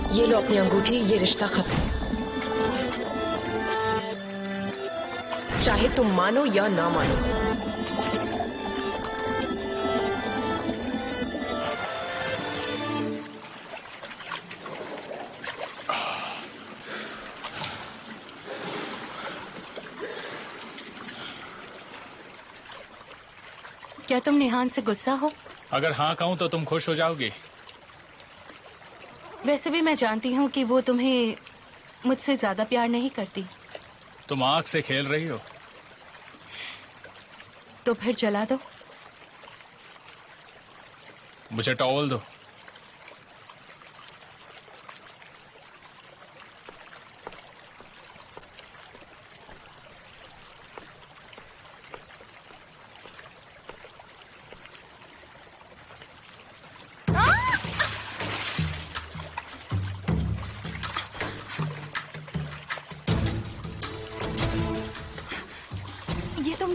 ये लो अपनी अंगूठी, ये रिश्ता खत्म। चाहे तुम मानो या ना मानो। क्या तुम निहान से गुस्सा हो? अगर हाँ कहूं तो तुम खुश हो जाओगी। वैसे भी मैं जानती हूँ कि वो तुम्हें मुझसे ज्यादा प्यार नहीं करती। तुम आग से खेल रही हो। तो फिर जला दो। मुझे टॉवल दो।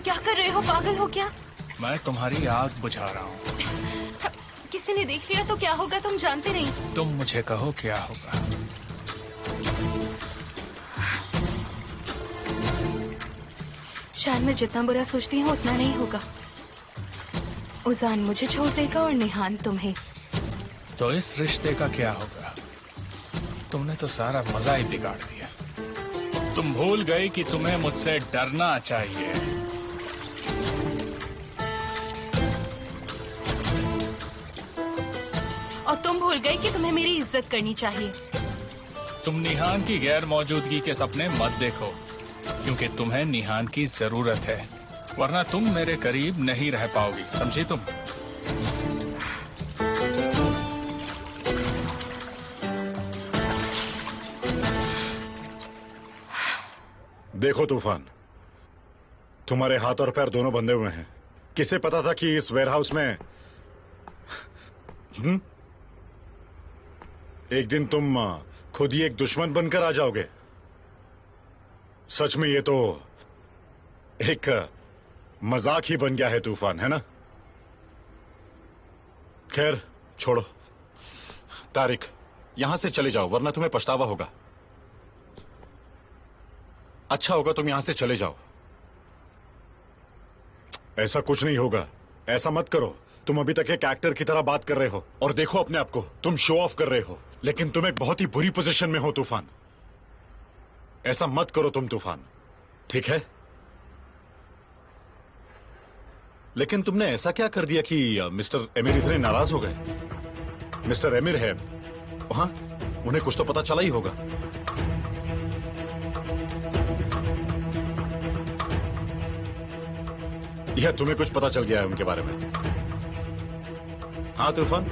क्या कर रहे हो? पागल हो क्या? मैं तुम्हारी आग बुझा रहा हूँ। किसी ने देख लिया तो क्या होगा? तुम जानते नहीं। तुम मुझे कहो क्या होगा। शायद मैं जितना बुरा सोचती हूँ उतना नहीं होगा। उजान मुझे छोड़ देगा और निहान तुम्हें। तो इस रिश्ते का क्या होगा? तुमने तो सारा मजा ही बिगाड़ दिया। तुम भूल गई कि तुम्हें मुझसे डरना चाहिए। और तुम भूल गए कि तुम्हें मेरी इज्जत करनी चाहिए। तुम निहान की गैर मौजूदगी के सपने मत देखो, क्योंकि तुम्हें निहान की जरूरत है, वरना तुम मेरे करीब नहीं रह पाओगी, समझी तुम? देखो तूफान, तुम्हारे हाथ और पैर दोनों बंधे हुए हैं। किसे पता था कि इस वेयरहाउस में एक दिन तुम खुद ही एक दुश्मन बनकर आ जाओगे। सच में ये तो एक मजाक ही बन गया है तूफान, है ना? खैर छोड़ो। तारिक, यहां से चले जाओ वरना तुम्हें पछतावा होगा। अच्छा होगा तुम यहां से चले जाओ। ऐसा कुछ नहीं होगा, ऐसा मत करो। तुम अभी तक एक एक्टर की तरह बात कर रहे हो और देखो अपने आप को, तुम शो ऑफ कर रहे हो, लेकिन तुम एक बहुत ही बुरी पोजीशन में हो तूफान। ऐसा मत करो तुम तूफान, ठीक है? लेकिन तुमने ऐसा क्या कर दिया कि मिस्टर एमिर इतने नाराज हो गए? मिस्टर एमिर है वहां, उन्हें कुछ तो पता चला ही होगा। या तुम्हें कुछ पता चल गया है उनके बारे में? हाँ तूफान?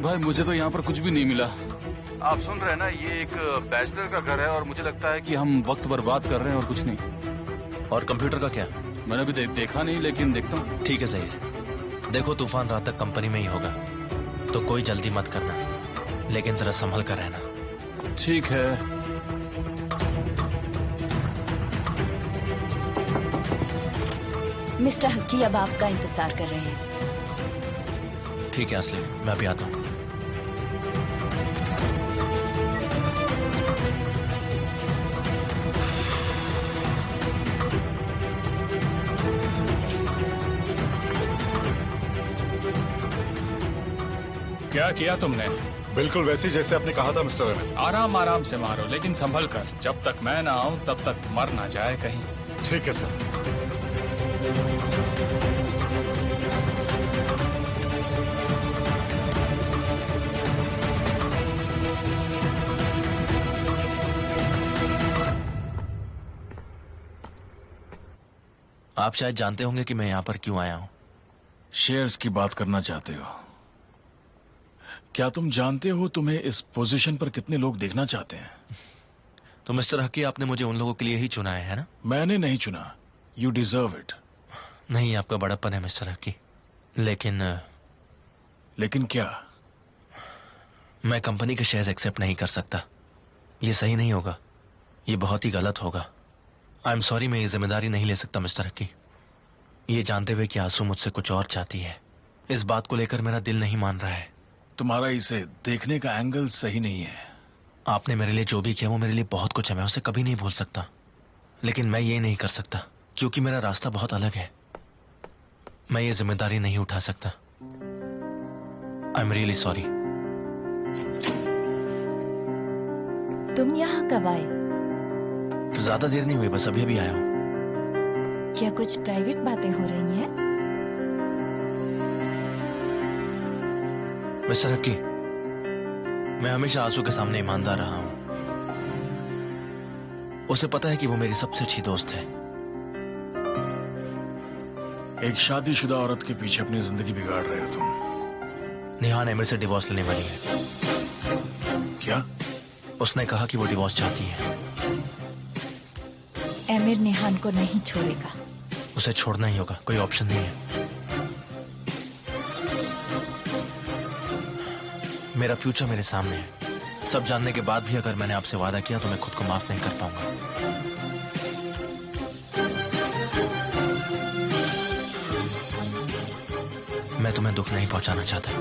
भाई मुझे तो यहाँ पर कुछ भी नहीं मिला। आप सुन रहे हैं ना, ये एक बैचलर का घर है और मुझे लगता है कि हम वक्त बर्बाद कर रहे हैं और कुछ नहीं। और कंप्यूटर का क्या? मैंने अभी देखा नहीं, लेकिन देखता हूँ। ठीक है ज़हीर, देखो तूफान रात तक कंपनी में ही होगा, तो कोई जल्दी मत करना, लेकिन जरा संभल कर रहना। ठीक है। मिस्टर हक्की अब आपका इंतजार कर रहे हैं। ठीक है असली, मैं अभी आता हूँ। क्या किया तुमने? बिल्कुल वैसी जैसे आपने कहा था मिस्टर अमित। आराम आराम से मारो, लेकिन संभल कर। जब तक मैं ना आऊं तब तक मर ना जाए कहीं। ठीक है सर। आप शायद जानते होंगे कि मैं यहाँ पर क्यों आया हूँ। शेयर्स की बात करना चाहते हो? क्या तुम जानते हो तुम्हें इस पोजीशन पर कितने लोग देखना चाहते हैं? तो मिस्टर हकी, आपने मुझे उन लोगों के लिए ही चुना है ना? मैंने नहीं चुना। You deserve it. नहीं, आपका बड़प्पन है मिस्टर हकी, लेकिन क्या? मैं कंपनी के शेयर्स एक्सेप्ट नहीं कर सकता। ये सही नहीं होगा, ये बहुत ही गलत होगा। आई एम सॉरी, मैं ये जिम्मेदारी नहीं ले सकता मिस्टर हकी। ये जानते हुए कि आंसू मुझसे कुछ और चाहती है, इस बात को लेकर मेरा दिल नहीं मान रहा है। तुम्हारा इसे देखने का एंगल सही नहीं है। आपने मेरे लिए जो भी किया वो मेरे लिए बहुत कुछ है, मैं उसे कभी नहीं भूल सकता। लेकिन मैं ये नहीं कर सकता क्योंकि मेरा रास्ता बहुत अलग है। मैं ये जिम्मेदारी नहीं उठा सकता। I am really sorry. तुम यहाँ कब आए? ज्यादा देर नहीं हुई, बस अभी अभी आया हूँ। क्या कुछ प्राइवेट बातें हो रही हैं? मिस्टर हक्की, मैं हमेशा आंसू के सामने ईमानदार रहा हूं। उसे पता है कि वो मेरी सबसे अच्छी दोस्त है। एक शादीशुदा औरत के पीछे अपनी जिंदगी बिगाड़ रहे हो तुम। निहान एमिर से डिवोर्स लेने वाली है। क्या? उसने कहा कि वो डिवोर्स चाहती है। एमिर निहान को नहीं छोड़ेगा। उसे छोड़ना ही होगा, कोई ऑप्शन नहीं है। मेरा फ्यूचर मेरे सामने है। सब जानने के बाद भी अगर मैंने आपसे वादा किया तो मैं खुद को माफ नहीं कर पाऊंगा। मैं तुम्हें दुख नहीं पहुंचाना चाहता।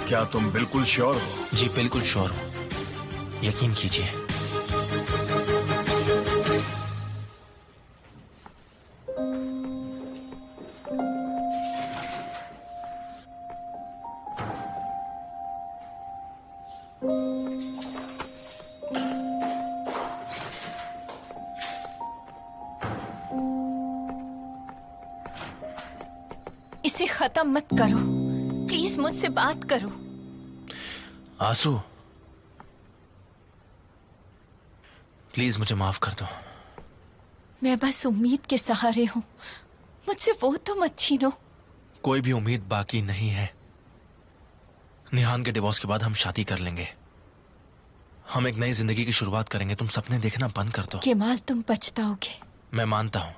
क्या तुम बिल्कुल श्योर हो? जी बिल्कुल श्योर हूं, यकीन कीजिए। इसे खत्म मत करो, प्लीज मुझसे बात करो। आंसू, प्लीज मुझे माफ कर दो। मैं बस उम्मीद के सहारे हूँ, मुझसे वो तो मत छीनो। कोई भी उम्मीद बाकी नहीं है। निहान के डिवोर्स के बाद हम शादी कर लेंगे। हम एक नई जिंदगी की शुरुआत करेंगे। तुम सपने देखना बंद कर दो। केमाल, तुम पछताओगे। मैं मानता हूँ।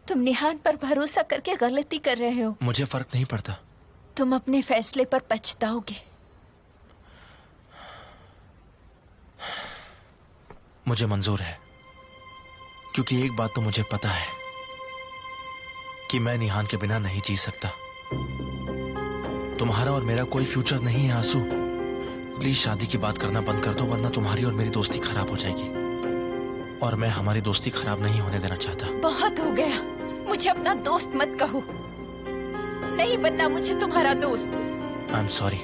तुम निहान पर भरोसा करके गलती कर रहे हो। मुझे फर्क नहीं पड़ता। तुम अपने फैसले पर पछताओगे। मुझे मंजूर है, क्योंकि एक बात तो मुझे पता है कि मैं निहान के बिना नहीं जी सकता। तुम्हारा और मेरा कोई फ्यूचर नहीं है आंसू। प्लीज शादी की बात करना बंद कर दो, वरना तुम्हारी और मेरी दोस्ती खराब हो जाएगी। और मैं हमारी दोस्ती खराब नहीं होने देना चाहता। बहुत हो गया, मुझे अपना दोस्त मत कहो। नहीं बनना मुझे तुम्हारा दोस्त। I am sorry.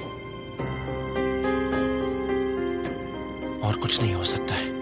और कुछ नहीं हो सकता है।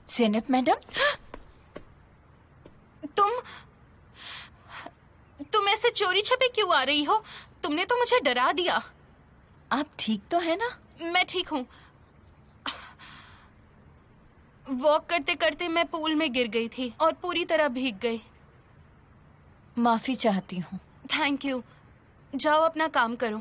ज़ैनब मैडम, तुम ऐसे चोरी छपे क्यों आ रही हो? तुमने तो मुझे डरा दिया। आप ठीक तो है ना? मैं ठीक हूँ। वॉक करते करते मैं पूल में गिर गई थी और पूरी तरह भीग गई। माफी चाहती हूँ। Thank you. जाओ अपना काम करो।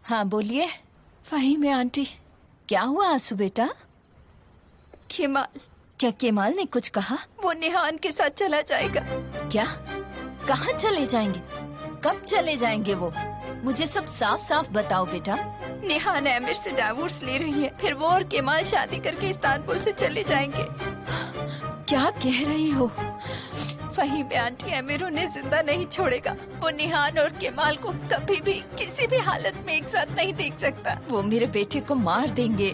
हाँ बोलिए। फ़हीम आंटी, क्या हुआ आंसू बेटा? केमाल। क्या केमाल ने कुछ कहा? वो निहान के साथ चला जाएगा। क्या? कहाँ चले जाएंगे? कब चले जाएंगे वो? मुझे सब साफ साफ बताओ बेटा। निहान आमिर से डाइवोर्स ले रही है, फिर वो और केमाल शादी करके इस्तांबुल से चले जाएंगे। क्या कह रही हो? फ़हीम आंटी आमिर उन्हें जिंदा नहीं छोड़ेगा। वो निहान और केमाल को कभी भी किसी भी हालत में एक साथ नहीं देख सकता। वो मेरे बेटे को मार देंगे।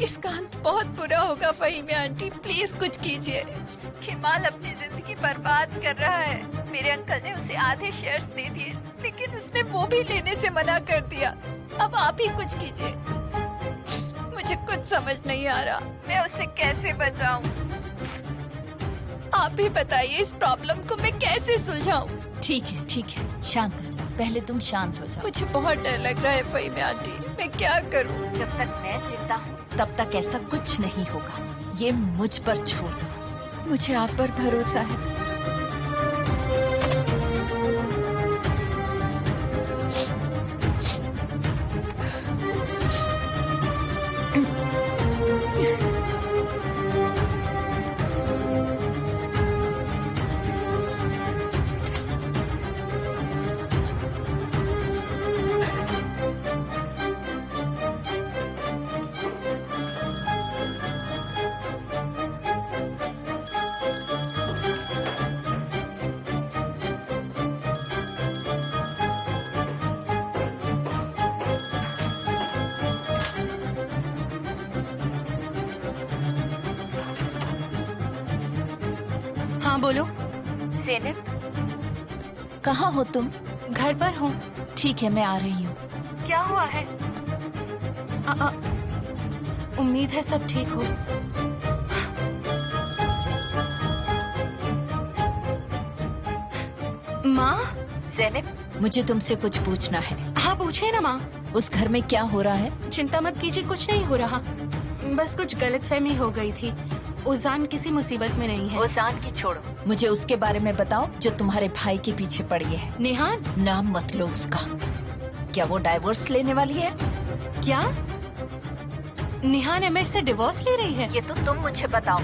इसका अंत बहुत बुरा होगा। फ़हीम आंटी प्लीज कुछ कीजिए। केमाल अपनी जिंदगी बर्बाद कर रहा है। मेरे अंकल ने उसे आधे शेयर्स दे दिए, लेकिन उसने वो भी लेने से मना कर दिया। अब आप ही कुछ कीजिए। मुझे कुछ समझ नहीं आ रहा, मैं उसे कैसे बचाऊं? आप ही बताइए, इस प्रॉब्लम को मैं कैसे सुलझाऊं? ठीक है, शांत हो जाओ। पहले तुम शांत हो जाओ। मुझे बहुत डर लग रहा है फ़हीम आंटी, मैं क्या करूं? जब तक मैं जिंदा हूँ तब तक ऐसा कुछ नहीं होगा। ये मुझ पर छोड़ दो। मुझे आप पर भरोसा है। हाँ बोलो। ज़ैनब, कहाँ हो तुम? घर पर हूँ। ठीक है, मैं आ रही हूँ। क्या हुआ है? उम्मीद है सब ठीक हो। माँ? ज़ैनब, मुझे तुमसे कुछ पूछना है। हाँ पूछे ना माँ। उस घर में क्या हो रहा है? चिंता मत कीजिए, कुछ नहीं हो रहा। बस कुछ गलतफहमी हो गई थी। उजान किसी मुसीबत में नहीं है। उजान की छोड़ो, मुझे उसके बारे में बताओ जो तुम्हारे भाई के पीछे पड़ी है। निहान? नाम मत लो उसका। क्या वो डाइवोर्स लेने वाली है? क्या? निहान आमिर से डिवोर्स ले रही है? ये तो तुम मुझे बताओ।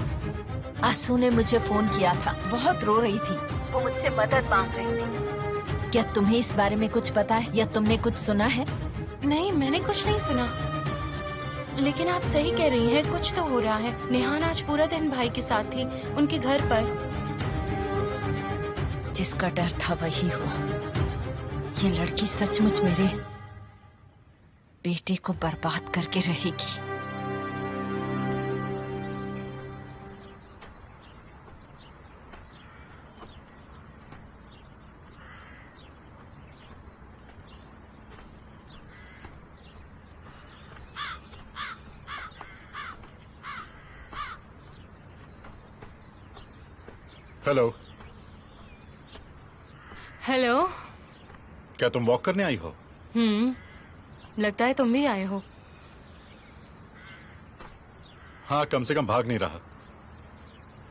आंसू ने मुझे फोन किया था, बहुत रो रही थी। वो मुझसे मदद मांग रही थी। क्या तुम्हें इस बारे में कुछ पता है या तुमने कुछ सुना है? नहीं, मैंने कुछ नहीं सुना। लेकिन आप सही कह रही हैं, कुछ तो हो रहा है। निहान आज पूरा दिन भाई के साथ थी, उनके घर पर। जिसका डर था वही हुआ। ये लड़की सचमुच मेरे बेटे को बर्बाद करके रहेगी। हेलो। हेलो। क्या तुम वॉक करने आई हो? लगता है तुम भी आए हो। हाँ, कम से कम भाग नहीं रहा।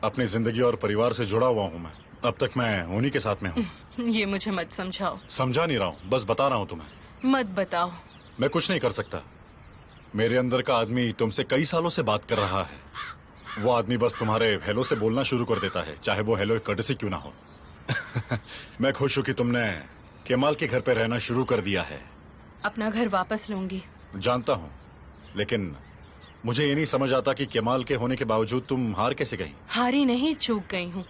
अपनी जिंदगी और परिवार से जुड़ा हुआ हूँ मैं। अब तक मैं उन्हीं के साथ में हूँ। ये मुझे मत समझाओ। समझा नहीं रहा हूँ, बस बता रहा हूँ तुम्हें। मत बताओ। मैं कुछ नहीं कर सकता। मेरे अंदर का आदमी तुमसे कई सालों से बात कर रहा है। वो आदमी बस तुम्हारे हेलो से बोलना शुरू कर देता है, चाहे वो हेलो कर्टसी क्यों ना हो। मैं खुश हूं कि तुमने केमाल के घर पे रहना शुरू कर दिया है। अपना घर वापस लूंगी। जानता हूं, लेकिन मुझे ये नहीं समझ आता कि केमाल के होने के बावजूद तुम हार कैसे गई। हारी नहीं, चूक गई हूँ।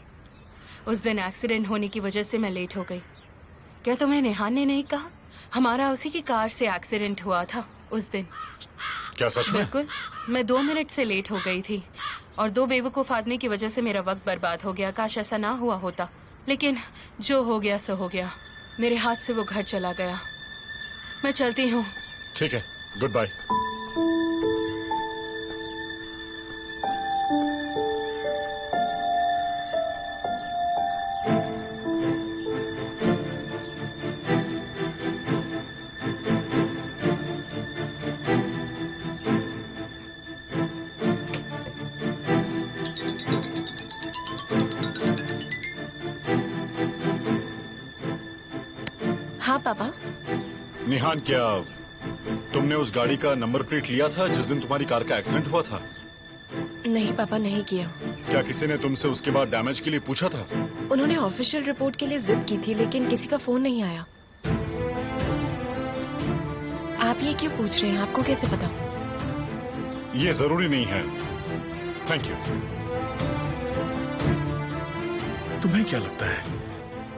उस दिन एक्सीडेंट होने की वजह से मैं लेट हो गई। क्या तुम्हें नेहान ने नहीं कहा? हमारा उसी की कार से एक्सीडेंट हुआ था उस दिन। क्या सच में? बिल्कुल। मैं 2 मिनट से लेट हो गई थी और 2 बेवकूफ आदमी की वजह से मेरा वक्त बर्बाद हो गया। काश ऐसा ना हुआ होता, लेकिन जो हो गया सो हो गया। मेरे हाथ से वो घर चला गया। मैं चलती हूँ। ठीक है, गुड बाय। हाँ पापा। निहान, क्या तुमने उस गाड़ी का नंबर प्लेट लिया था जिस दिन तुम्हारी कार का एक्सीडेंट हुआ था? नहीं पापा, नहीं किया। क्या किसी ने तुमसे उसके बाद डैमेज के लिए पूछा था? उन्होंने ऑफिशियल रिपोर्ट के लिए जिद की थी, लेकिन किसी का फोन नहीं आया। आप ये क्यों पूछ रहे हैं? आपको कैसे पता? ये जरूरी नहीं है। Thank you. तुम्हें क्या लगता है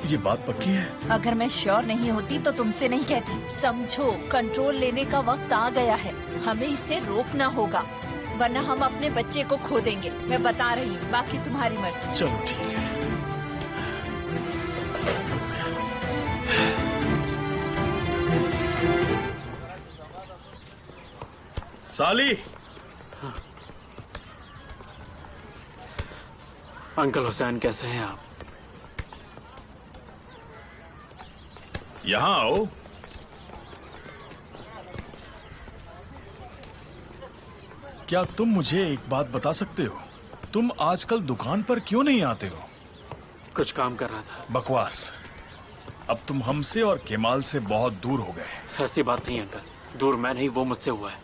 ये बात पक्की है? अगर मैं श्योर नहीं होती तो तुमसे नहीं कहती। समझो, कंट्रोल लेने का वक्त आ गया है। हमें इसे रोकना होगा, वरना हम अपने बच्चे को खो देंगे। मैं बता रही हूँ, बाकी तुम्हारी मर्जी। चलो ठीक है। साली। अंकल हुसैन, कैसे हैं आप? यहां आओ। क्या तुम मुझे एक बात बता सकते हो? तुम आजकल दुकान पर क्यों नहीं आते हो? कुछ काम कर रहा था। बकवास। अब तुम हमसे और केमाल से बहुत दूर हो गए। ऐसी बात नहीं अंकल, दूर मैं नहीं, वो मुझसे हुआ है।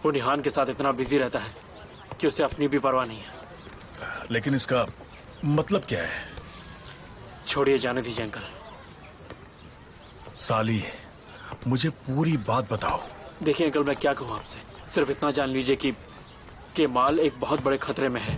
वो निहान के साथ इतना बिजी रहता है कि उसे अपनी भी परवाह नहीं है। लेकिन इसका मतलब क्या है? छोड़िए, जाने दीजिए अंकल। साली, मुझे पूरी बात बताओ। देखिए अंकल, मैं क्या कहूँ आपसे, सिर्फ इतना जान लीजिए कि केमाल एक बहुत बड़े खतरे में है।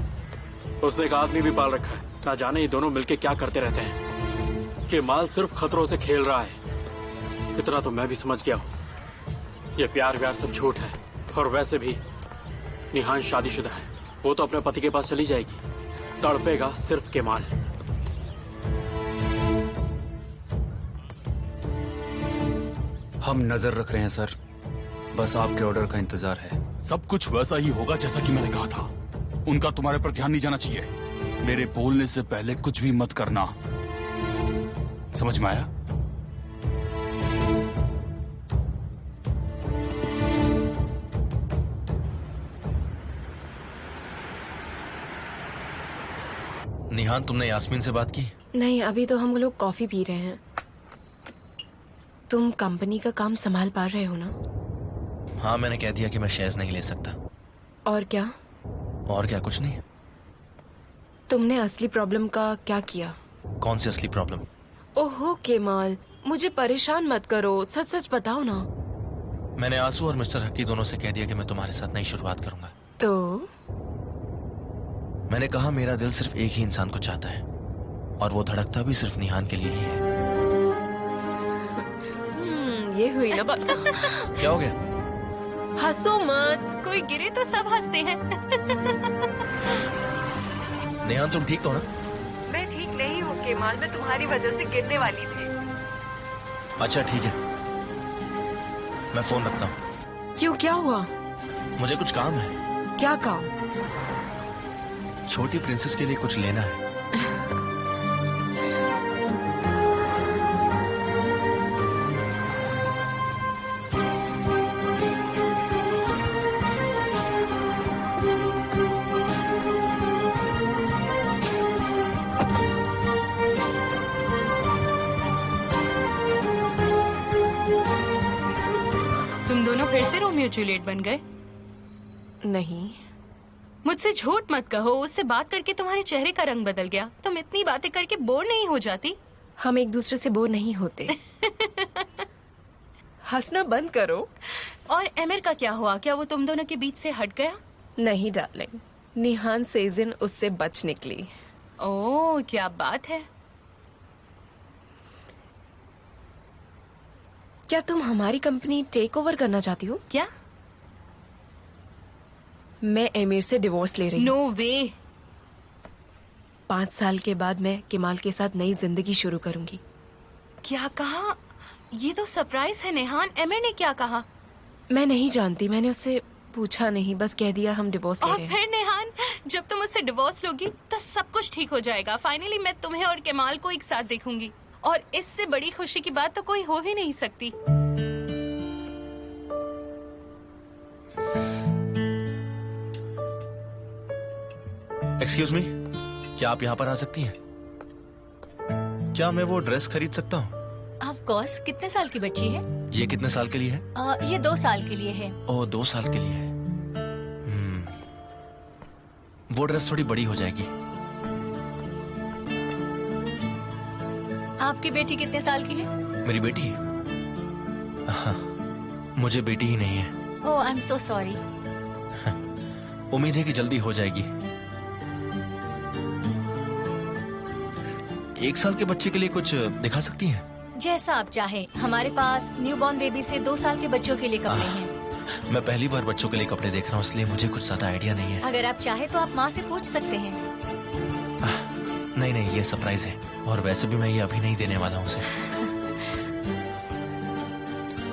उसने एक आदमी भी पाल रखा है, ना जाने ये दोनों मिलके क्या करते रहते हैं। केमाल सिर्फ खतरों से खेल रहा है, इतना तो मैं भी समझ गया हूँ। ये प्यार व्यार सब झूठ है, और वैसे भी निहान शादीशुदा है। वो तो अपने पति के पास चली जाएगी, तड़पेगा सिर्फ केमाल। हम नजर रख रहे हैं सर, बस आपके ऑर्डर का इंतजार है। सब कुछ वैसा ही होगा जैसा कि मैंने कहा था। उनका तुम्हारे पर ध्यान नहीं जाना चाहिए। मेरे बोलने से पहले कुछ भी मत करना, समझ में आया? निहान, तुमने यास्मीन से बात की? नहीं, अभी तो हम लोग कॉफी पी रहे हैं। तुम कंपनी का काम संभाल पा रहे हो ना? हाँ, मैंने कह दिया कि मैं शेयर्स नहीं ले सकता। और क्या? और क्या? कुछ नहीं। तुमने असली प्रॉब्लम का क्या किया? कौन सी असली प्रॉब्लम? ओहो केमाल, मुझे परेशान मत करो, सच सच बताओ ना। मैंने आंसू और मिस्टर हकी दोनों से कह दिया कि मैं तुम्हारे साथ नई शुरुआत करूंगा। तो मैंने कहा मेरा दिल सिर्फ एक ही इंसान को चाहता है, और वो धड़कता भी सिर्फ निहान के लिए ही है। ये हुई ना बात। क्या हो गया? हंसो मत, कोई गिरे तो सब हंसते हैं। निहान, तुम ठीक हो ना? मैं ठीक नहीं हूँ केमाल, मैं तुम्हारी वजह से गिरने वाली थी। अच्छा ठीक है, मैं फोन रखता हूँ। क्यों, क्या हुआ? मुझे कुछ काम है। क्या काम? छोटी प्रिंसेस के लिए कुछ लेना है। तुम दोनों फिर से रोमियो जूलियट बन गए? नहीं, मुझसे झूठ मत कहो, उससे बात करके तुम्हारे चेहरे का रंग बदल गया। तुम इतनी बातें करके बोर नहीं हो जाती? हम एक दूसरे से बोर नहीं होते। हंसना बंद करो। और एमिर का क्या हुआ? क्या वो तुम दोनों के बीच से हट गया? नहीं डार्लिंग, निहान सेजिन उससे बच निकली। ओह, क्या बात है। क्या तुम हमारी कंपनी टेक ओवर करना चाहती हो? क्या? मैं एमिर से डिवोर्स ले रही हूँ। नो वे। 5 साल के बाद मैं केमाल के साथ नई जिंदगी शुरू करूंगी। क्या कहा? ये तो सरप्राइज है निहान। एमिर ने क्या कहा? मैं नहीं जानती, मैंने उससे पूछा नहीं, बस कह दिया हम डिवोर्स ले और रहे हैं। फिर निहान, जब तुम उससे डिवोर्स लोगी तो सब कुछ ठीक हो जाएगा। फाइनली मैं तुम्हें और केमाल को एक साथ देखूंगी, और इससे बड़ी खुशी की बात तो कोई हो ही नहीं सकती। एक्सक्यूज मी, क्या आप यहाँ पर आ सकती हैं? क्या मैं वो ड्रेस खरीद सकता हूँ? Of course. कितने साल की बच्ची है? ये कितने साल के लिए है? ये 2 साल के लिए है। ओह, 2 साल के लिए है। वो ड्रेस थोड़ी बड़ी हो जाएगी। आपकी बेटी कितने साल की है? मेरी बेटी? हाँ, मुझे बेटी ही नहीं है। ओह, आई एम सो सॉरी। उम्मीद है कि जल्दी हो जाएगी। 1 साल के बच्चे के लिए कुछ दिखा सकती हैं? जैसा आप चाहे, हमारे पास न्यूबॉर्न बेबी से 2 साल के बच्चों के लिए कपड़े हैं। मैं पहली बार बच्चों के लिए कपड़े देख रहा हूँ, इसलिए मुझे कुछ ज्यादा आइडिया नहीं है। अगर आप चाहे तो आप माँ से पूछ सकते हैं। नहीं नहीं, ये सरप्राइज है, और वैसे भी मैं ये अभी नहीं देने वाला हूँ उसे।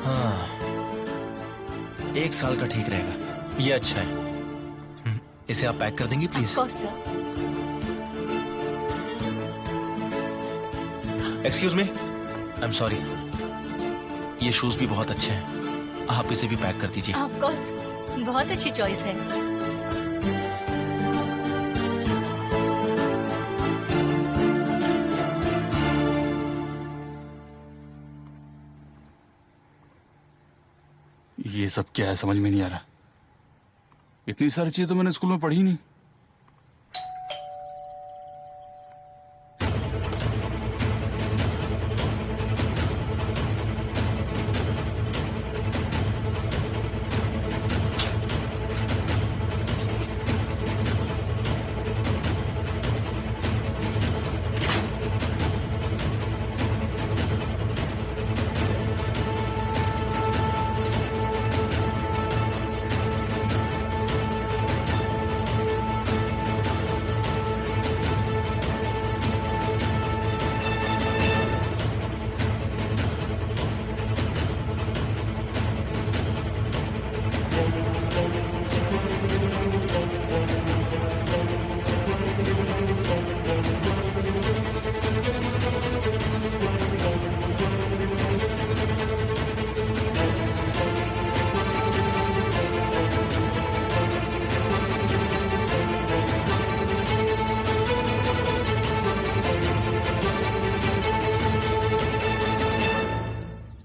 हाँ, 1 साल का ठीक रहेगा, ये अच्छा है। इसे आप पैक कर देंगी please? Of course sir. Excuse me, I am sorry, ये शूज भी बहुत अच्छे हैं, आप इसे भी पैक कर दीजिए। ऑफ कोर्स, बहुत अच्छी चॉइस है। ये सब क्या है, समझ में नहीं आ रहा। इतनी सारी चीजें तो मैंने स्कूल में पढ़ी नहीं।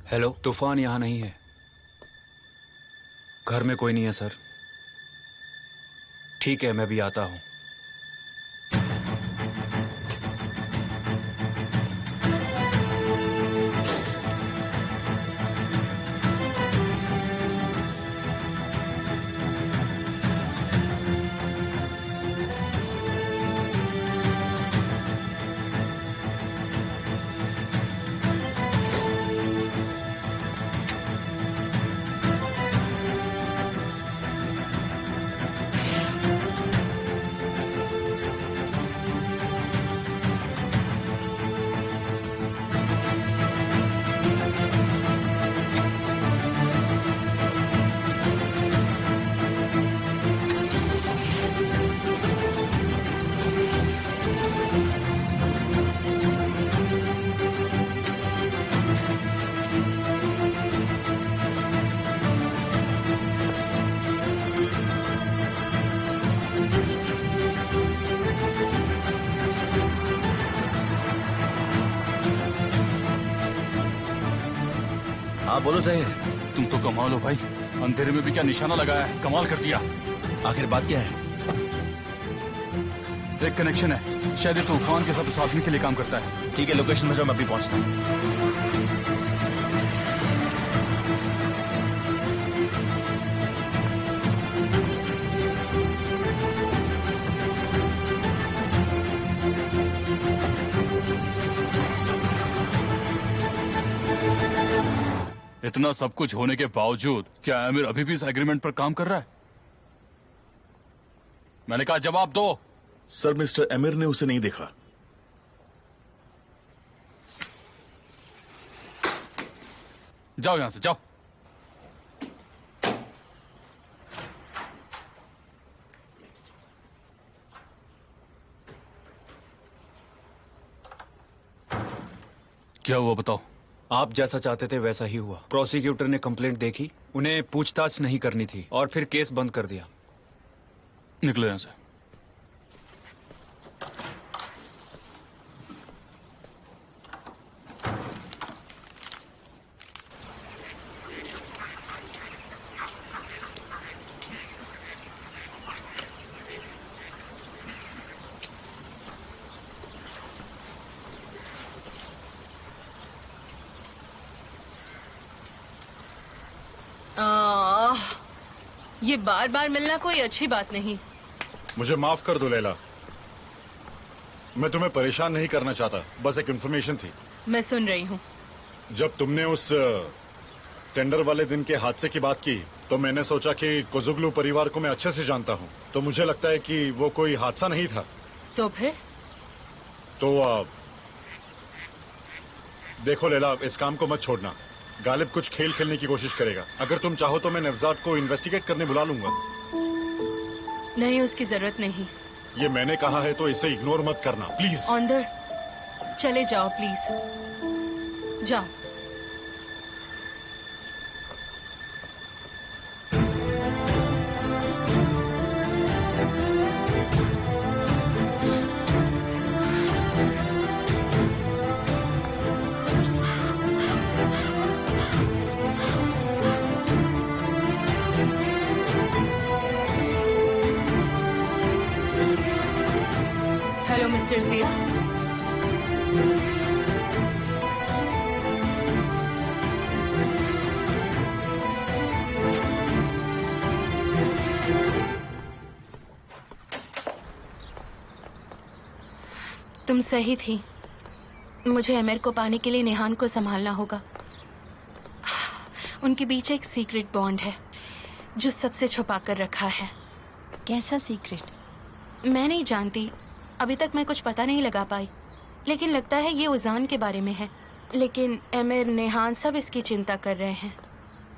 हेलो, तूफान यहाँ नहीं है। घर में कोई नहीं है सर। ठीक है, मैं भी आता हूँ। हाँ बोलो जहीर। तुम तो कमाल हो भाई, अंधेरे में भी क्या निशाना लगाया है, कमाल कर दिया। आखिर बात क्या है? एक कनेक्शन है, शायद ये तूफान के साथ प्रशासन के लिए काम करता है। ठीक है, लोकेशन भेजो, मैं अभी पहुंचता हूँ। इतना सब कुछ होने के बावजूद क्या आमिर अभी भी इस एग्रीमेंट पर काम कर रहा है? मैंने कहा जवाब दो। सर, मिस्टर आमिर ने उसे नहीं देखा। जाओ यहां से, जाओ। क्या हुआ बताओ। आप जैसा चाहते थे वैसा ही हुआ। प्रोसिक्यूटर ने कंप्लेंट देखी, उन्हें पूछताछ नहीं करनी थी और फिर केस बंद कर दिया। निकलो यहां से। ये बार बार मिलना कोई अच्छी बात नहीं। मुझे माफ कर दो लैला, मैं तुम्हें परेशान नहीं करना चाहता, बस एक इन्फॉर्मेशन थी। मैं सुन रही हूँ। जब तुमने उस टेंडर वाले दिन के हादसे की बात की तो मैंने सोचा कि कोजुगलू परिवार को मैं अच्छे से जानता हूँ, तो मुझे लगता है कि वो कोई हादसा नहीं था। तो फिर? तो देखो लैला, इस काम को मत छोड़ना। गालिब कुछ खेल खेलने की कोशिश करेगा। अगर तुम चाहो तो मैं नवजात को इन्वेस्टिगेट करने बुला लूंगा। नहीं, उसकी जरूरत नहीं। ये मैंने कहा है तो इसे इग्नोर मत करना प्लीज। अंदर चले जाओ प्लीज, जाओ। Hello mister Siya. तुम सही थी, मुझे अमीर को पाने के लिए नेहान को संभालना होगा। उनके बीच एक सीक्रेट बॉन्ड है जो सबसे छुपा कर रखा है। कैसा सीक्रेट? मैं नहीं जानती, अभी तक मैं कुछ पता नहीं लगा पाई, लेकिन लगता है ये उजान के बारे में है। लेकिन अमीर, नेहान सब इसकी चिंता कर रहे हैं।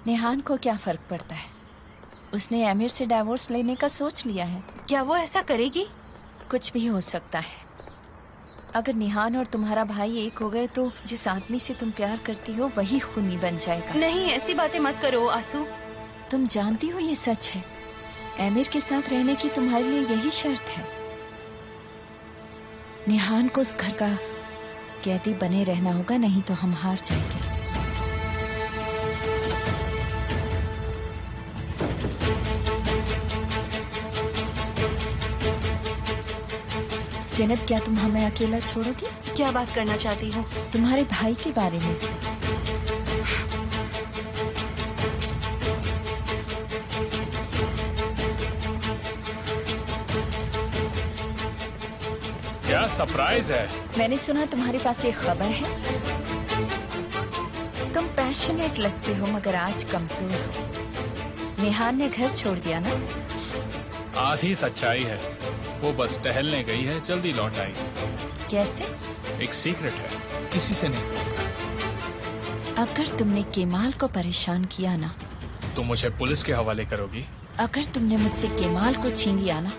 नेहान को क्या फर्क पड़ता है? उसने आमिर से डाइवोर्स लेने का सोच लिया है। क्या वो ऐसा करेगी? कुछ भी हो सकता है। अगर नेहान और तुम्हारा भाई एक हो गए तो जिस आदमी से तुम प्यार करती हो वही खूनी बन जाएगा। नहीं, ऐसी बातें मत करो आंसू। तुम जानती हो ये सच है। आमिर के साथ रहने की तुम्हारे लिए यही शर्त है। नेहान को उस घर का कैदी बने रहना होगा, नहीं तो हम हार जाएंगे। ज़ैनब, क्या तुम हमें अकेला छोड़ोगी? क्या बात करना चाहती हो? तुम्हारे भाई के बारे में। क्या सरप्राइज है? मैंने सुना तुम्हारे पास एक खबर है। तुम पैशनेट लगते हो मगर आज कमजोर हो। नेहान ने घर छोड़ दिया ना? आधी सच्चाई है, वो बस टहलने गई है, जल्दी लौट आई। कैसे? एक सीक्रेट है, किसी से नहीं। अगर तुमने केमाल को परेशान किया ना तो मुझे पुलिस के हवाले करोगी? अगर तुमने मुझसे केमाल को छीन लिया ना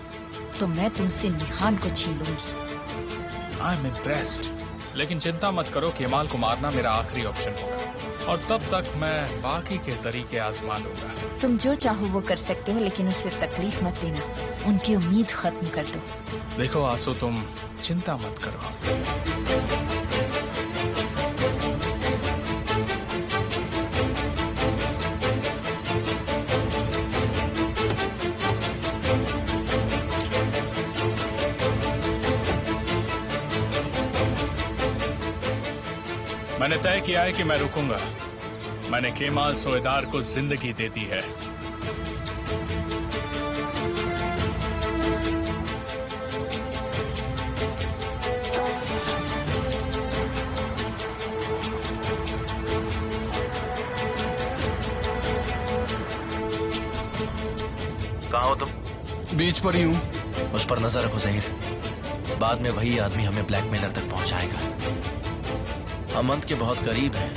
तो मैं तुमसे नेहान को छीन लूंगी। आई एम इम्प्रेस्ड, लेकिन चिंता मत करो, केमाल को मारना मेरा आखिरी ऑप्शन होगा और तब तक मैं बाकी के तरीके आजमा लूंगा। तुम जो चाहो वो कर सकते हो, लेकिन उससे तकलीफ मत देना। उनकी उम्मीद खत्म कर दो। देखो आंसू, तुम चिंता मत करो। मैंने तय किया है कि मैं रुकूंगा। मैंने केमाल सोएदार को जिंदगी दे दी है। कहाँ हो तुम? बीच पर ही हूँ। उस पर नजर रखो जहीर, बाद में वही आदमी हमें ब्लैकमेलर तक पहुंचाएगा। हम अंत के बहुत करीब हैं।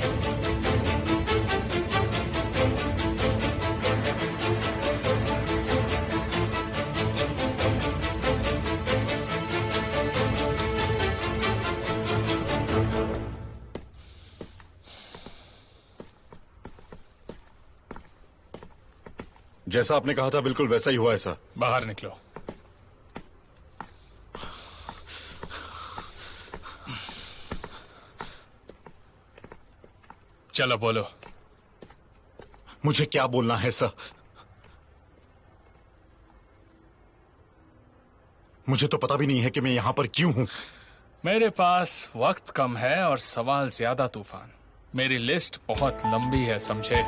जैसा आपने कहा था बिल्कुल वैसा ही हुआ है सर। बाहर निकलो। चलो बोलो। मुझे क्या बोलना है सर? मुझे तो पता भी नहीं है कि मैं यहां पर क्यों हूं। मेरे पास वक्त कम है और सवाल ज्यादा तूफान। मेरी लिस्ट बहुत लंबी है, समझे?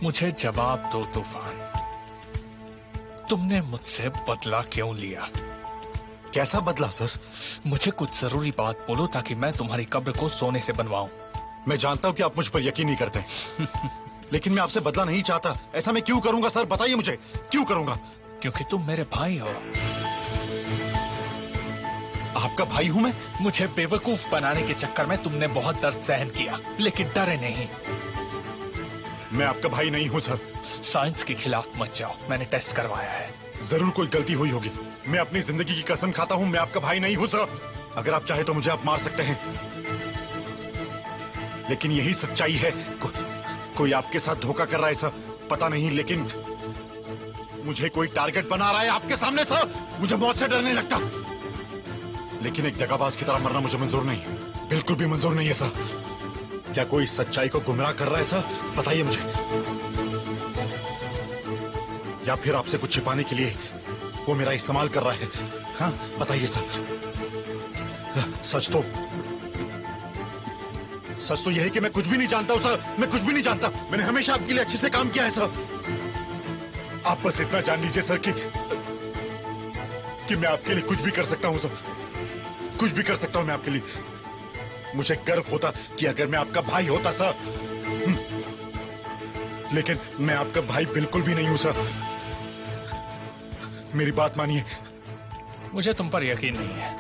मुझे जवाब दो तूफान, तुमने मुझसे बदला क्यों लिया? कैसा बदला सर? मुझे कुछ जरूरी बात बोलो ताकि मैं तुम्हारी कब्र को सोने से बनवाऊं। मैं जानता हूं कि आप मुझ पर यकीन नहीं करते लेकिन मैं आपसे बदला नहीं चाहता। ऐसा मैं क्यों करूंगा सर? बताइए मुझे, क्यों करूंगा? क्योंकि तुम मेरे भाई हो। आपका भाई हूं मैं? मुझे बेवकूफ बनाने के चक्कर में तुमने बहुत दर्द सहन किया, लेकिन डरे नहीं। मैं आपका भाई नहीं हूं सर। साइंस के खिलाफ मत जाओ, मैंने टेस्ट करवाया है। जरूर कोई गलती हुई होगी। मैं अपनी जिंदगी की कसम खाता हूं, मैं आपका भाई नहीं हूं सर। अगर आप चाहे तो मुझे आप मार सकते हैं, लेकिन यही सच्चाई है। कोई आपके साथ धोखा कर रहा है सर, पता नहीं, लेकिन मुझे कोई टारगेट बना रहा है आपके सामने सर। मुझे मौत से डरने लगता, लेकिन एक दगाबाज की तरह मरना मुझे मंजूर नहीं, बिल्कुल भी मंजूर नहीं है सर। क्या कोई सच्चाई को गुमराह कर रहा है सर? बताइए मुझे। या फिर आपसे कुछ छिपाने के लिए वो मेरा इस्तेमाल कर रहा है? हाँ बताइए सर। सच तो यह है कि मैं कुछ भी नहीं जानता हूं सर। मैं कुछ भी नहीं जानता। मैंने हमेशा आपके लिए अच्छे से काम किया है सर। आप बस इतना जान लीजिए सर कि मैं आपके लिए कुछ भी कर सकता हूं सर। कुछ भी कर सकता हूं मैं आपके लिए। मुझे गर्व होता कि अगर मैं आपका भाई होता सर, लेकिन मैं आपका भाई बिल्कुल भी नहीं हूं सर। मेरी बात मानिए। मुझे तुम पर यकीन नहीं है।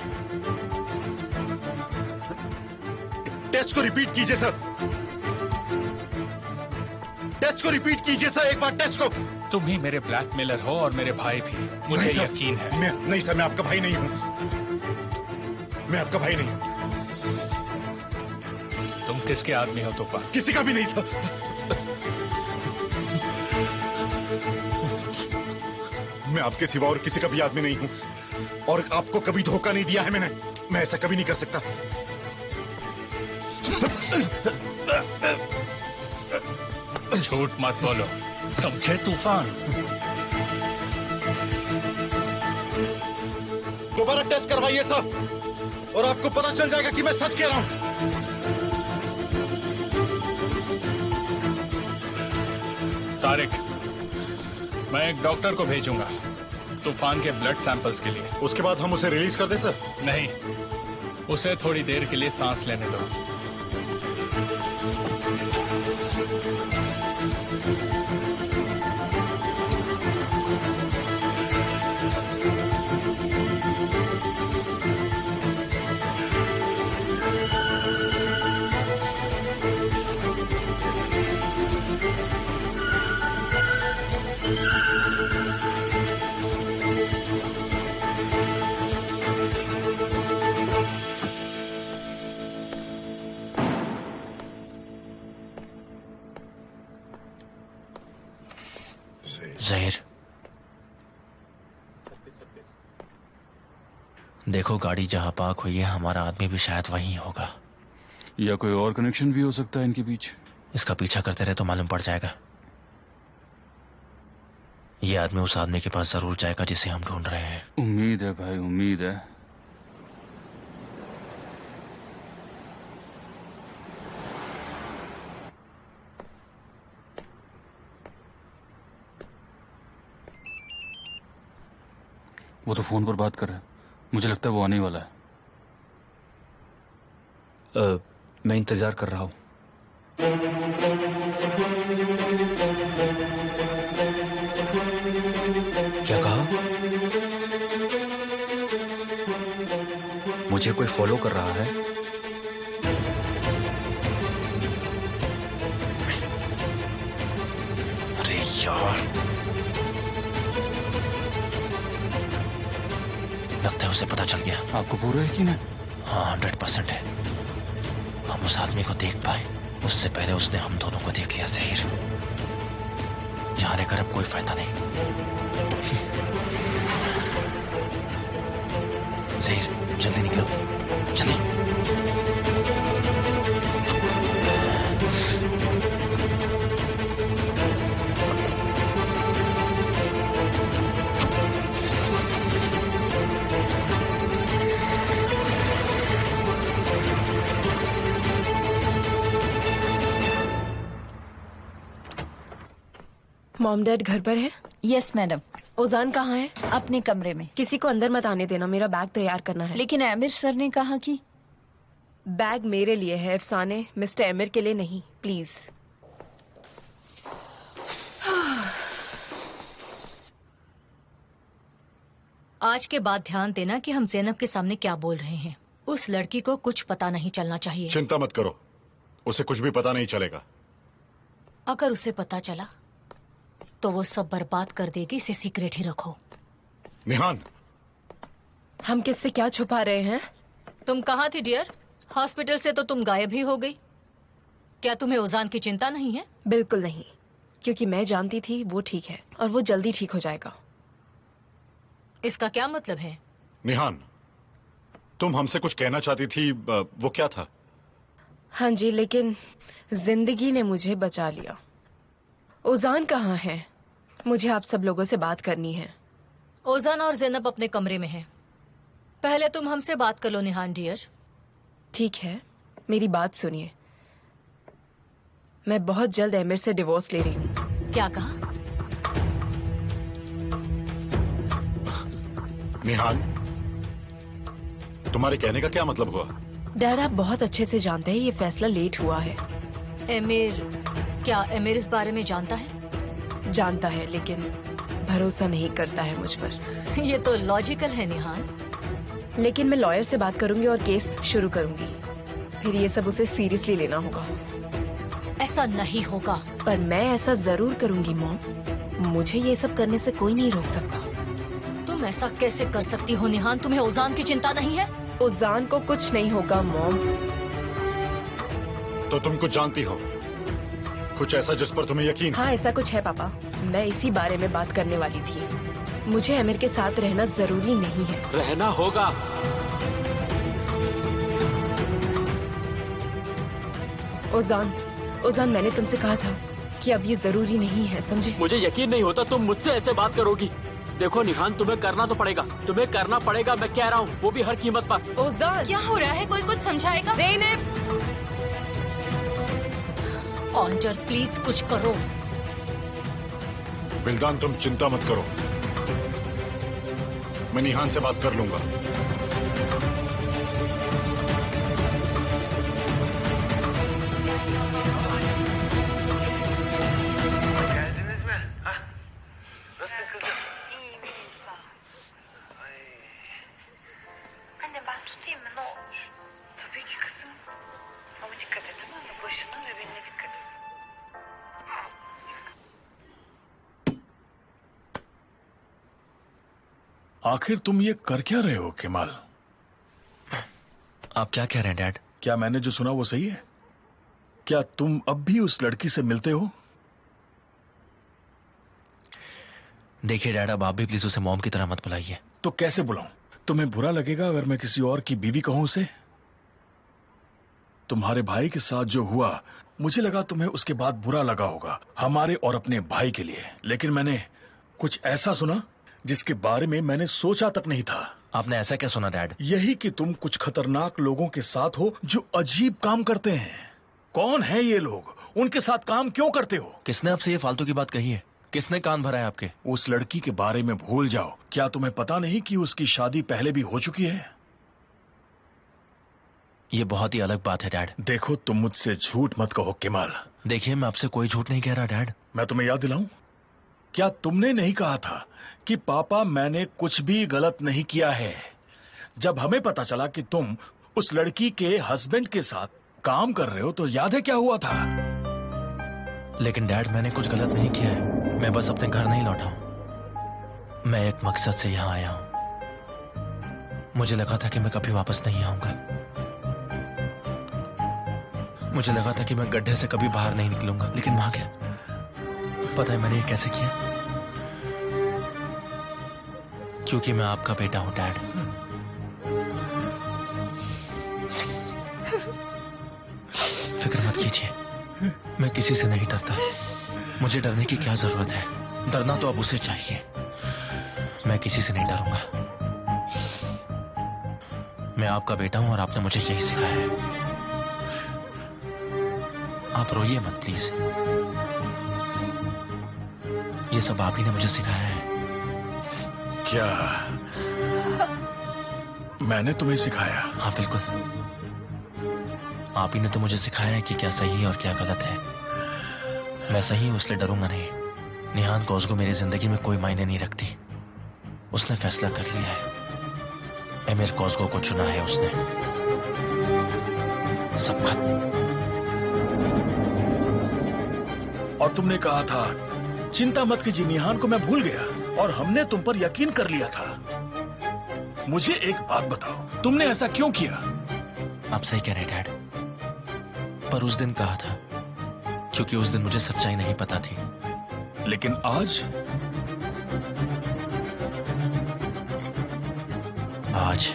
टेस्ट को रिपीट कीजिए सर। टेस्ट को रिपीट कीजिए सर, एक बार टेस्ट को। तुम ही मेरे ब्लैकमेलर हो और मेरे भाई भी, मुझे यकीन है। नहीं सर, मैं आपका भाई नहीं हूं। मैं आपका भाई नहीं हूं। तुम किसके आदमी हो तूफान? किसी का भी नहीं सर। मैं आपके सिवा और किसी का भी आदमी नहीं हूं, और आपको कभी धोखा नहीं दिया है मैंने। मैं ऐसा कभी नहीं कर सकता। झूठ मत बोलो, समझे तूफान? दोबारा टेस्ट करवाइए सर, और आपको पता चल जाएगा कि मैं सच कह रहा हूं। तारिक, मैं एक डॉक्टर को भेजूंगा तूफान के ब्लड सैंपल्स के लिए। उसके बाद हम उसे रिलीज कर दें सर? नहीं, उसे थोड़ी देर के लिए सांस लेने दो। जहीर, देखो गाड़ी जहां पार्क हुई है, हमारा आदमी भी शायद वहीं होगा। या कोई और कनेक्शन भी हो सकता है इनके बीच। इसका पीछा करते रहे तो मालूम पड़ जाएगा। ये आदमी उस आदमी के पास जरूर जाएगा जिसे हम ढूंढ रहे हैं। उम्मीद है भाई, उम्मीद है। वो तो फोन पर बात कर रहा है, मुझे लगता है वो आने ही वाला है। मैं इंतजार कर रहा हूँ। क्या कहा? मुझे कोई फॉलो कर रहा है। अरे यार, लगता है उसे पता चल गया। आपको पूरा यकीन है? हाँ, 100% है। हम उस आदमी को देख पाए उससे पहले उसने हम दोनों को देख लिया। ज़हीर, यहाँ रहकर अब कोई फायदा नहीं। ज़हीर, जल्दी निकलो, जल्दी। मॉम डैड घर पर है? Yes madam. ओजान कहाँ है? अपने कमरे में। किसी को अंदर मत आने देना, मेरा बैग तैयार करना है। लेकिन आमिर सर ने कहा कि बैग मेरे लिए है अफसाने, मिस्टर आमिर के लिए नहीं, प्लीज। आज के बाद ध्यान देना कि हम ज़ैनब के सामने क्या बोल रहे हैं। उस लड़की को कुछ पता नहीं चलना चाहिए। चिंता मत करो, उसे कुछ भी पता नहीं चलेगा। अगर उसे पता चला तो वो सब बर्बाद कर देगी। इसे सीक्रेट ही रखो। निहान, हम किससे क्या छुपा रहे हैं? तुम कहाँ थी डियर? हॉस्पिटल से तो तुम गायब ही हो गई। क्या तुम्हें ओजान की चिंता नहीं है? बिल्कुल नहीं, क्योंकि मैं जानती थी वो ठीक है और वो जल्दी ठीक हो जाएगा। इसका क्या मतलब है? निहान, तुम हमसे कुछ कहना चाहती थी, वो क्या था? हाँ जी, लेकिन जिंदगी ने मुझे बचा लिया। ओजान कहाँ है? मुझे आप सब लोगों से बात करनी है। ओजान और ज़ैनब अपने कमरे में हैं। पहले तुम हमसे बात कर लो निहान डियर। ठीक है, मेरी बात सुनिए। मैं बहुत जल्द आमिर से डिवोर्स ले रही हूँ। क्या कहा? निहान, तुम्हारे कहने का क्या मतलब हुआ? डैड, आप बहुत अच्छे से जानते हैं ये फैसला लेट हुआ है। एमिर, क्या एमिर इस बारे में जानता है? जानता है, लेकिन भरोसा नहीं करता है मुझ पर। ये तो लॉजिकल है निहान। लेकिन मैं लॉयर से बात करूंगी और केस शुरू करूंगी। फिर ये सब उसे सीरियसली लेना होगा। ऐसा नहीं होगा। पर मैं ऐसा जरूर करूंगी मॉम। मुझे ये सब करने से कोई नहीं रोक सकता। तुम ऐसा कैसे कर सकती हो निहान? तुम्हें ओजान की चिंता नहीं है? ओजान को कुछ नहीं होगा मॉम। तो तुम कुछ जानती हो, कुछ ऐसा जिस पर तुम्हें यकीन? हाँ, ऐसा कुछ है पापा। मैं इसी बारे में बात करने वाली थी। मुझे आमिर के साथ रहना जरूरी नहीं है। रहना होगा। ओजान, मैंने तुमसे कहा था कि अब ये जरूरी नहीं है, समझे? मुझे यकीन नहीं होता तुम मुझसे ऐसे बात करोगी। देखो निहान, तुम्हें करना तो पड़ेगा, तुम्हें करना पड़ेगा, मैं कह रहा हूँ, वो भी हर कीमत पर। ओजान, क्या हो रहा है? कोई कुछ समझाएगा? ऑन्टर, प्लीज कुछ करो। बिल्दान, तुम चिंता मत करो, मैं निहान से बात कर लूंगा। आखिर तुम ये कर क्या रहे हो केमाल? आप क्या कह रहे हैं डैड? क्या मैंने जो सुना वो सही है? क्या तुम अब भी उस लड़की से मिलते हो? देखिए डैड, अब आप भी प्लीज उसे मॉम की तरह मत बुलाइए। तो कैसे बुलाऊं? तुम्हें बुरा लगेगा अगर मैं किसी और की बीवी कहूं उसे? तुम्हारे भाई के साथ जो हुआ, मुझे लगा तुम्हें उसके बाद बुरा लगा होगा, हमारे और अपने भाई के लिए। लेकिन मैंने कुछ ऐसा सुना जिसके बारे में मैंने सोचा तक नहीं था। आपने ऐसा क्या सुना डैड? यही कि तुम कुछ खतरनाक लोगों के साथ हो जो अजीब काम करते हैं। कौन है ये लोग? उनके साथ काम क्यों करते हो? किसने आपसे ये फालतू की बात कही है? किसने कान भरा है आपके? उस लड़की के बारे में भूल जाओ। क्या तुम्हें पता नहीं कि उसकी शादी पहले भी हो चुकी है? ये बहुत ही अलग बात है डैड। देखो, तुम मुझसे झूठ मत कहो केमाल। देखिए, मैं आपसे कोई झूठ नहीं कह रहा डैड। मैं तुम्हें याद दिलाऊं, क्या तुमने नहीं कहा था कि पापा मैंने कुछ भी गलत नहीं किया है? जब हमें पता चला कि तुम उस लड़की के हस्बैंड के साथ काम कर रहे हो तो याद है क्या हुआ था? लेकिन डैड, मैंने कुछ गलत नहीं किया है। मैं बस अपने घर नहीं लौटा हूं। मैं एक मकसद से यहाँ आया हूं। मुझे लगा था कि मैं कभी वापस नहीं आऊंगा। मुझे लगा था कि मैं गड्ढे से कभी बाहर नहीं निकलूंगा, लेकिन वहां क्या, पता है मैंने ये कैसे किया? क्योंकि मैं आपका बेटा हूं डैड। फिक्र मत कीजिए, मैं किसी से नहीं डरता। मुझे डरने की क्या जरूरत है? डरना तो अब उसे चाहिए। मैं किसी से नहीं डरूंगा। मैं आपका बेटा हूं और आपने मुझे यही सिखाया है। आप रोइए मत प्लीज। ये सब आप ही ने मुझे सिखाया है। क्या मैंने तुम्हें सिखाया? हाँ बिल्कुल, आप ही ने तो मुझे सिखाया है कि क्या सही है और क्या गलत है। मैं सही हूं इसलिए डरूंगा नहीं। निहान कोज़गो मेरी जिंदगी में कोई मायने नहीं रखती। उसने फैसला कर लिया है। एमिर कोज़गो को चुना है उसने। सब खत्म। और तुमने कहा था चिंता मत कीजिए, निहान को मैं भूल गया, और हमने तुम पर यकीन कर लिया था। मुझे एक बात बताओ, तुमने ऐसा क्यों किया? आप सही कह रहे डैड, पर उस दिन कहा था क्योंकि उस दिन मुझे सच्चाई नहीं पता थी। लेकिन आज आज